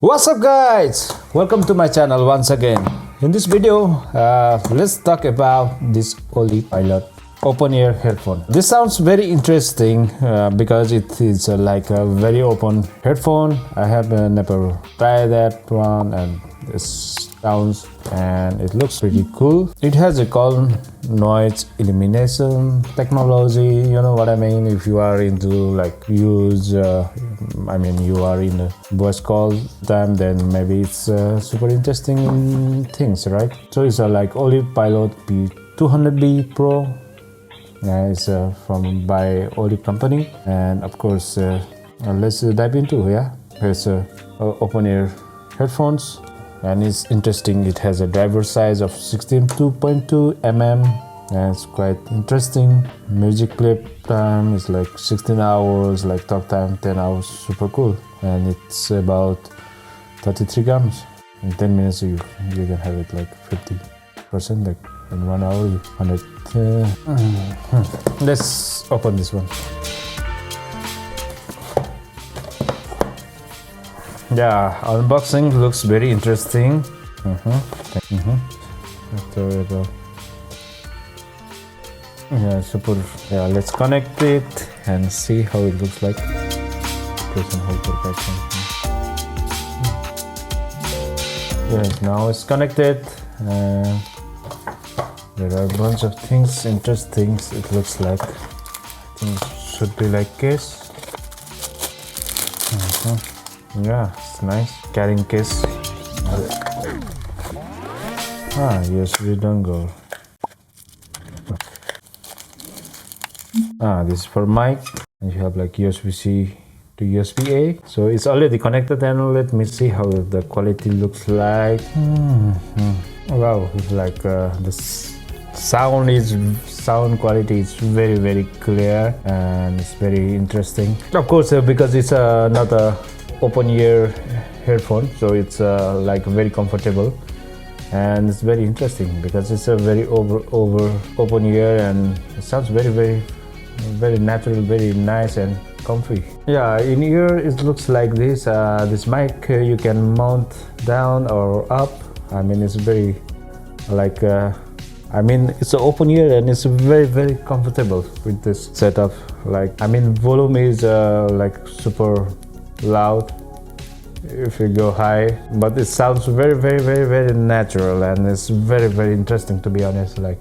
What's up guys, welcome to my channel once again. In this video let's talk about this Oleap Pilot open ear headphone. This sounds very interesting because it is like a very open headphone. I have never tried that one, and it sounds and it looks pretty cool. It has a calm noise elimination technology, you know what I mean. If you are into like use you are in a voice call time, then maybe it's super interesting things, right? So it's like Oleap Pilot P200b Pro. It's from by Oleap company, and of course let's dive into. Here's open ear headphones, and it's interesting. It has a driver size of 16.2 mm, and it's quite interesting. Music play time is like 16 hours, like talk time 10 hours, super cool. And it's about 33 grams. In 10 minutes you can have it like 50%, like in 1 hour 100. Let's open this one. Yeah, unboxing looks very interesting. Yeah, super. Yeah, let's connect it and see how it looks like. Yes, now it's connected. There are a bunch of things, interesting. It looks like, I think it should be like case. Yeah, it's nice. Carrying case. USB dongle. This is for mic. And you have like USB-C to USB-A. So it's already connected, and let me see how the quality looks like. Wow, it's like this. Sound quality is very clear, and it's very interesting. Of course, because it's not a open ear headphone, so it's like very comfortable, and it's very interesting because it's a very over open ear, and it sounds very natural, very nice and comfy. Yeah, in ear it looks like this. This mic you can mount down or up. I mean, it's very like it's an open ear, and it's very comfortable with this setup. Like, volume is like super loud if you go high, but it sounds very natural, and it's very interesting, to be honest. Like,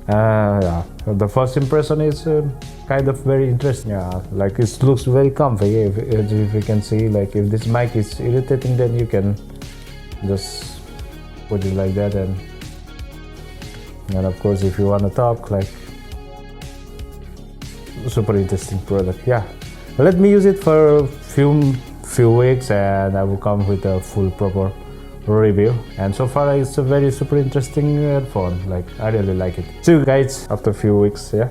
yeah, the first impression is kind of very interesting. Yeah, like it looks very comfy. If you can see, like, if this mic is irritating, then you can just put it like that, and of course if you want to talk, like, super interesting product. Yeah, let me use it for a few weeks, and I will come with a full proper review. And so far it's a very super interesting headphone. Like, I really like it. See you guys after a few weeks. Yeah.